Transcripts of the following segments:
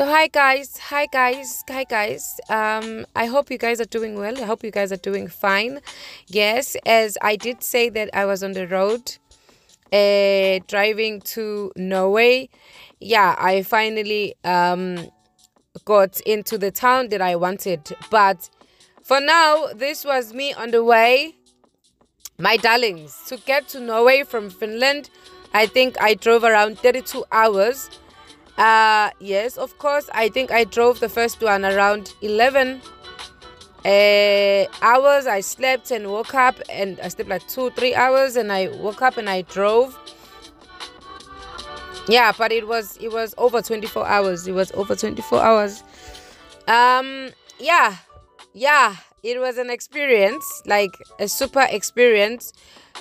So hi guys. I hope you guys are doing well. I hope you guys are doing fine. Yes, as I did say that I was on the road driving to Norway. Yeah, I finally got into the town that I wanted. But for now, this was me on the way, my darlings, to get to Norway from Finland. I think I drove around 32 hours. Yes, of course. I think I drove the first one around 11 hours. I slept and woke up, and I slept like 2 3 hours, and I woke up and I drove. Yeah, but it was over 24 hours. It was over 24 hours. Yeah, yeah. It was an experience, like a super experience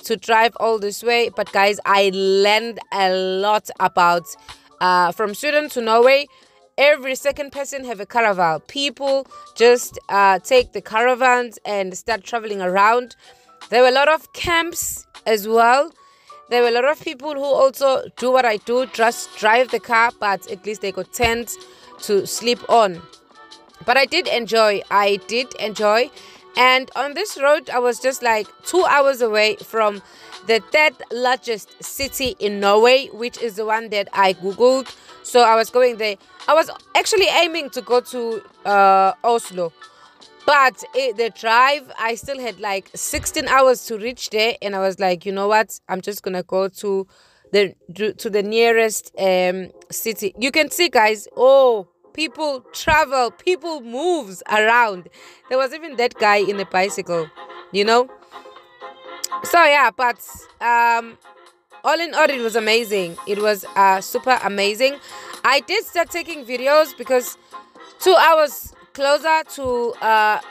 to drive all this way. But guys, I learned a lot about from Sweden to Norway. Every second person have a caravan. People just take the caravans and start traveling around. There were a lot of camps as well. There were a lot of people who also do what I do, just drive the car, but at least they got tents to sleep on. But I did enjoy. And on this road, I was just like 2 hours away from the third largest city in Norway, which is the one that I Googled. So I was going there. I was actually aiming to go to Oslo. But the drive, I still had like 16 hours to reach there. And I was like, you know what? I'm just going to go to the nearest city. You can see, guys, people travel, people moves around. There was even that guy in a bicycle, you know. So yeah, but all in all, it was amazing. It was super amazing. I did start taking videos because 2 hours closer to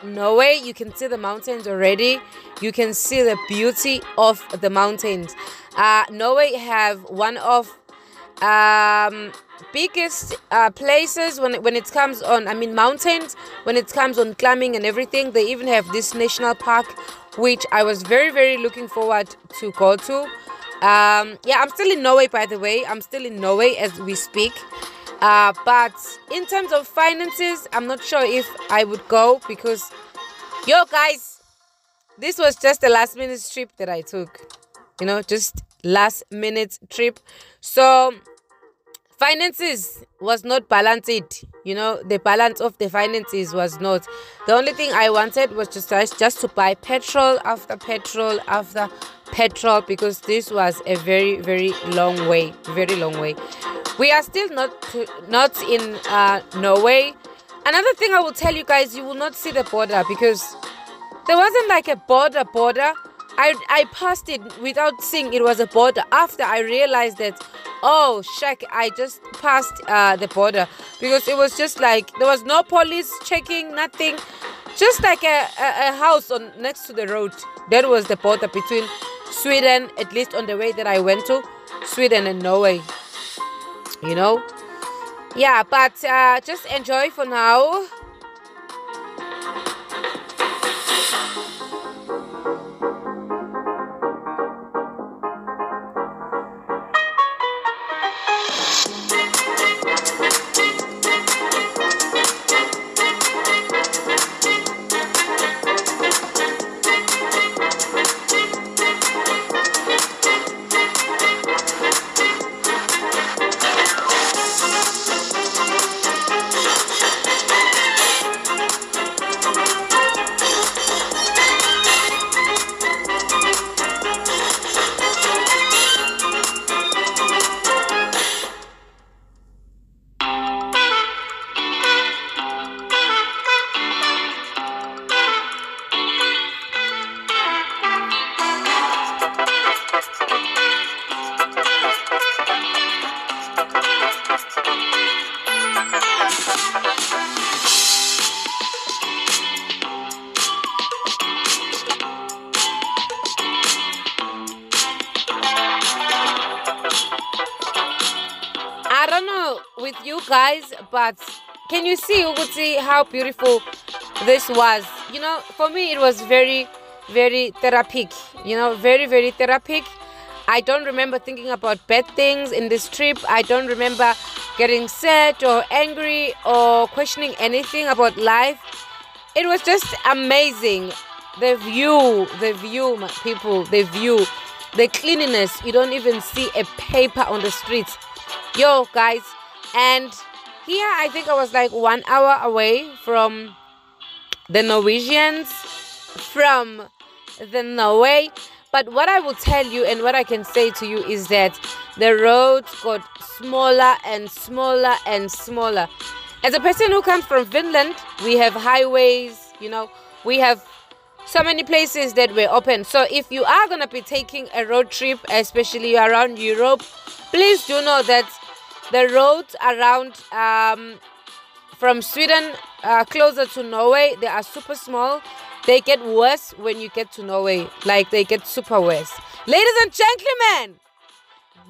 Norway, you can see the mountains already. You can see the beauty of the mountains. Norway have one of biggest places when it comes on, I mean, mountains, when it comes on climbing and everything. They even have this national park, which I was very looking forward to go to. Yeah, I'm still in Norway, by the way. I'm still in Norway as we speak. But in terms of finances, I'm not sure if I would go because, yo guys, this was just a last minute trip that I took, you know, just last minute trip. So finances was not balanced, you know. The balance of the finances was not. The only thing I wanted was just to buy petrol after petrol after petrol, because this was a very long way. We are still not in Norway. Another thing I will tell you guys, you will not see the border because there wasn't like a border. I passed it without seeing it was a border after I realized that, oh, sheck, I just passed the border, because it was just like there was no police checking, nothing. Just like a house on next to the road. That was the border between Sweden, at least on the way that I went to, Sweden and Norway. You know? Yeah, but just enjoy for now. I don't know with you guys, but can you see, you could see how beautiful this was. You know, for me it was very therapeutic, you know, very therapeutic. I don't remember thinking about bad things in this trip. I don't remember getting sad or angry or questioning anything about life. It was just amazing. The view, my people, the view, the cleanliness. You don't even see a paper on the streets. Yo, guys. And here, I think I was like 1 hour away from the Norwegians, from the Norway. But what I will tell you and what I can say to you is that the roads got smaller and smaller and smaller. As a person who comes from Finland, we have highways, we have so many places that were open. So if you are going to be taking a road trip, especially around Europe, please do know that the roads around from Sweden closer to Norway, they are super small. They get worse when you get to Norway. Like, they get super worse. Ladies and gentlemen,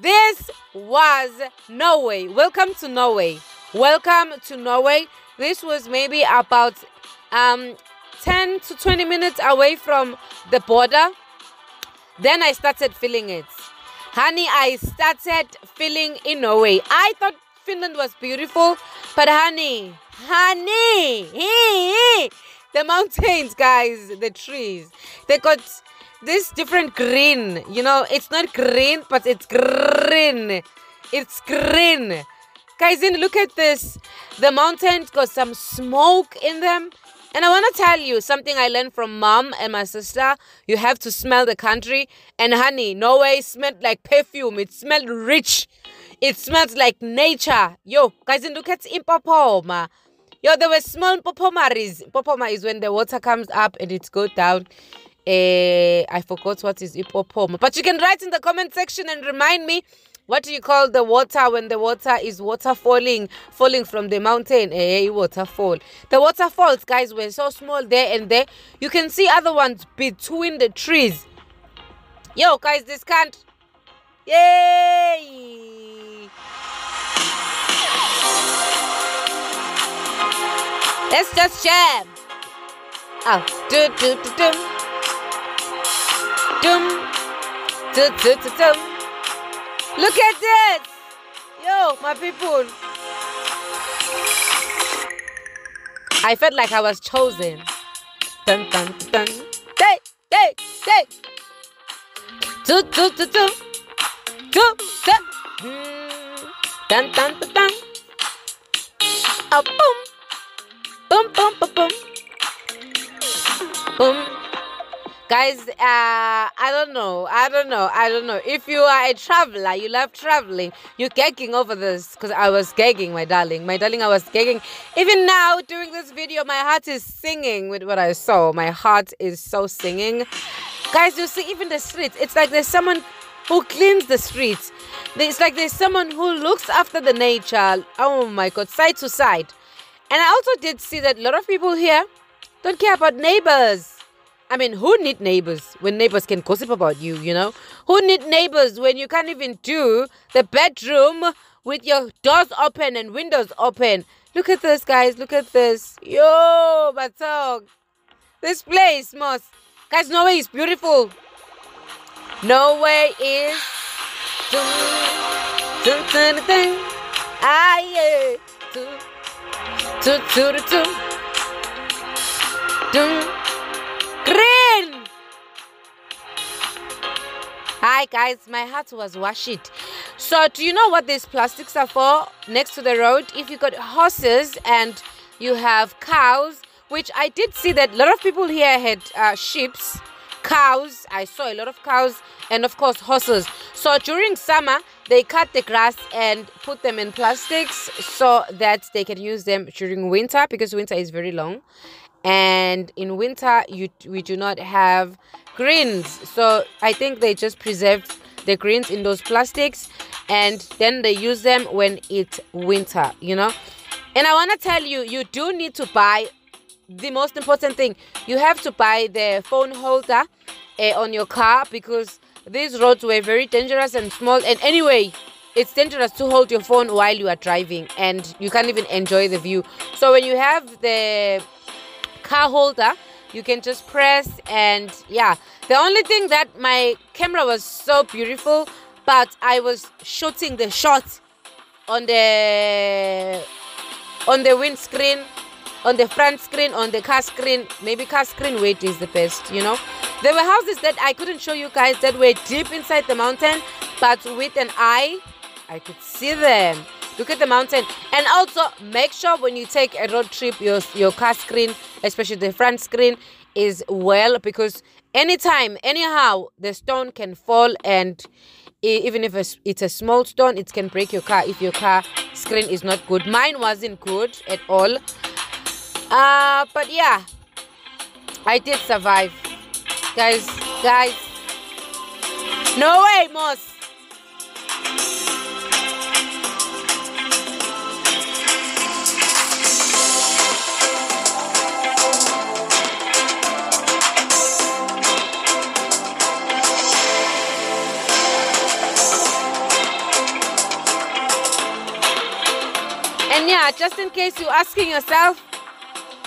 this was Norway. Welcome to Norway. Welcome to Norway. This was maybe about 10 to 20 minutes away from the border. Then I started feeling it. Honey, I started feeling in Norway. I thought Finland was beautiful, but honey, the mountains, guys, the trees, they got this different green. It's not green, but it's green. It's green. Guys, look at this. The mountains got some smoke in them. And I want to tell you something I learned from mom and my sister. You have to smell the country. And honey, Norway smelled like perfume. It smelled rich. It smells like nature. Yo, guys, look at Impopoma. Yo, there were small popomaries. Popoma is when the water comes up and it goes down. I forgot what is Impopoma. But you can write in the comment section and remind me. What do you call the water when the water is falling from the mountain? Waterfall. The waterfalls, guys, were so small there and there. You can see other ones between the trees. Yo, guys, this can't. Yay! Let's just jam. Oh, dum. Look at this! Yo, my people. I felt like I was chosen. Dun dun dun. Hey. Do. Dun dun dun. Oh, boom. Boom. Guys, I don't know. If you are a traveler, you love traveling, you're gagging over this, because I was gagging, my darling. I was gagging. Even now, doing this video, my heart is singing with what I saw. My heart is so singing. Guys, you see, even the streets, it's like there's someone who cleans the streets. It's like there's someone who looks after the nature. Oh my God, side to side. And I also did see that a lot of people here don't care about neighbors. I mean, who need neighbors when neighbors can gossip about you, Who need neighbors when you can't even do the bedroom with your doors open and windows open? Look at this, guys. Look at this. Yo, Batog. This place, Moss. Guys, Norway is beautiful. Norway is... Green. Hi guys, my heart was washed. So do you know what these plastics are for next to the road? If you got horses and you have cows, which I did see that a lot of people here had sheep, cows. I saw a lot of cows and of course horses. So during summer they cut the grass and put them in plastics so that they can use them during winter, because winter is very long. And in winter we do not have greens, so I think they just preserve the greens in those plastics and then they use them when it's winter, And I want to tell you, you do need to buy the most important thing. You have to buy the phone holder on your car, because these roads were very dangerous and small, and anyway it's dangerous to hold your phone while you are driving and you can't even enjoy the view. So when you have the car holder, you can just press, and yeah, The only thing that my camera was so beautiful, but I was shooting the shot on the windscreen, on the front screen, on the car screen. Maybe car screen weight is the best, you know. There were houses that I couldn't show you guys that were deep inside the mountain, but with an eye, I could see them. Look at the mountain. And also make sure when you take a road trip, your car screen, especially the front screen, is well, because anytime, anyhow, the stone can fall, and even if it's a small stone, it can break your car if your car screen is not good. Mine wasn't good at all. But yeah, I did survive. Guys, no way, Moss. And yeah, just in case you're asking yourself,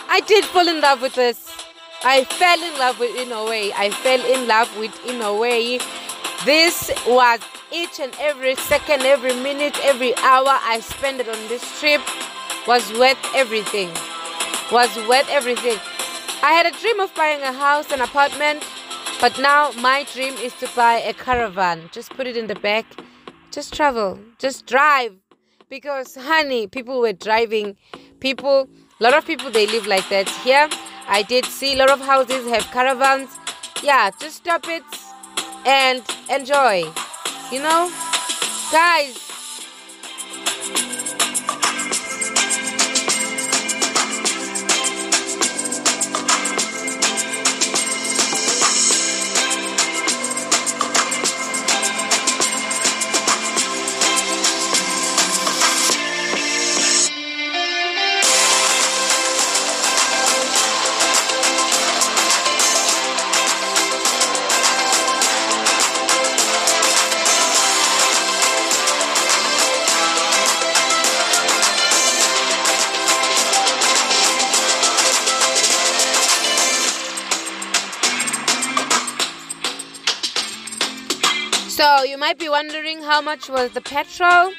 I did fall in love with this. I fell in love with To Norway. I fell in love with To Norway. This was each and every second, every minute, every hour I spent it on this trip was worth everything. Was worth everything. I had a dream of buying a house, an apartment, but now my dream is to buy a caravan. Just put it in the back. Just travel. Just drive. Because, honey, people were driving. A lot of people, they live like that. Here, I did see a lot of houses have caravans. Yeah, just stop it and enjoy. You know? Guys. So you might be wondering how much was the petrol.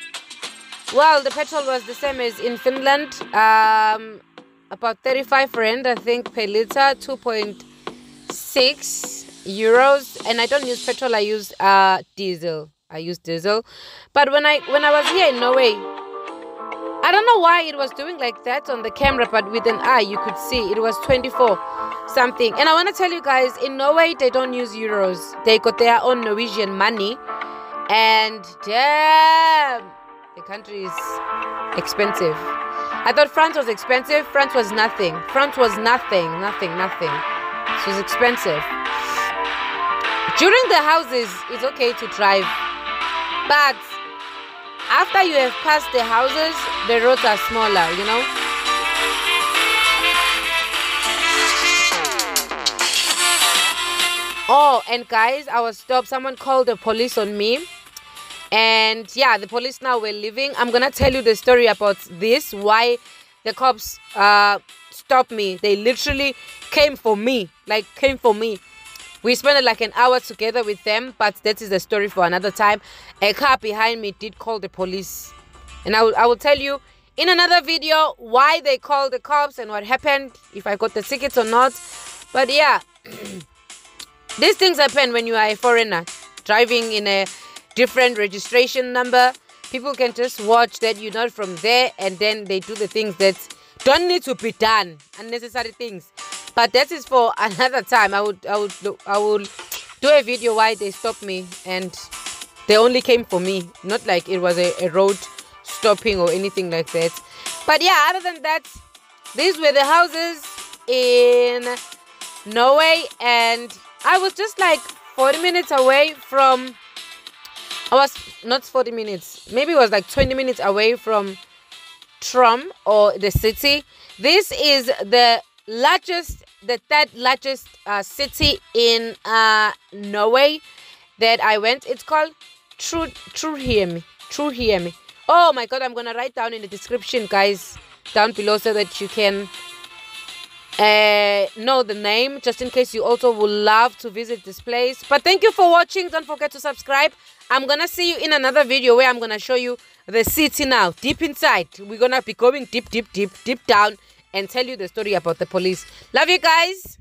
Well, the petrol was the same as in Finland, about 35 rand, I think, per liter, 2.6 euros. And I don't use petrol, I use diesel. But when I was here in Norway, I don't know why it was doing like that on the camera, but with an eye you could see it was 24 something. And I want to tell you guys, in Norway they don't use euros. They got their own Norwegian money. And damn, the country is expensive. I thought France was expensive. France was nothing. Nothing. It was expensive. During the houses, it's okay to drive. But after you have passed the houses, the roads are smaller, you know. Oh, and guys, I was stopped. Someone called the police on me. And yeah, the police now were leaving. I'm going to tell you the story about this, why the cops stopped me. They literally came for me. We spent like an hour together with them, but that is a story for another time. A car behind me did call the police. And I will tell you in another video why they called the cops and what happened, if I got the tickets or not. But yeah, these things happen when you are a foreigner, driving in a different registration number. People can just watch that you're not from there, and then they do the things that don't need to be done, unnecessary things. But that is for another time. I would do a video why they stopped me, and they only came for me, not like it was a road stopping or anything like that. But yeah, other than that, these were the houses in Norway, and I was just like 40 minutes away from, I was not 40 minutes, maybe it was like 20 minutes away from Trom, or the city. This is the third largest city in Norway that I went. It's called Trondheim. Oh my god, I'm gonna write down in the description, guys, down below, so that you can know the name, just in case you also would love to visit this place. But thank you for watching. Don't forget to subscribe. I'm gonna see you in another video where I'm gonna show you the city now, deep inside. We're gonna be going deep down and tell you the story about the police. Love you guys.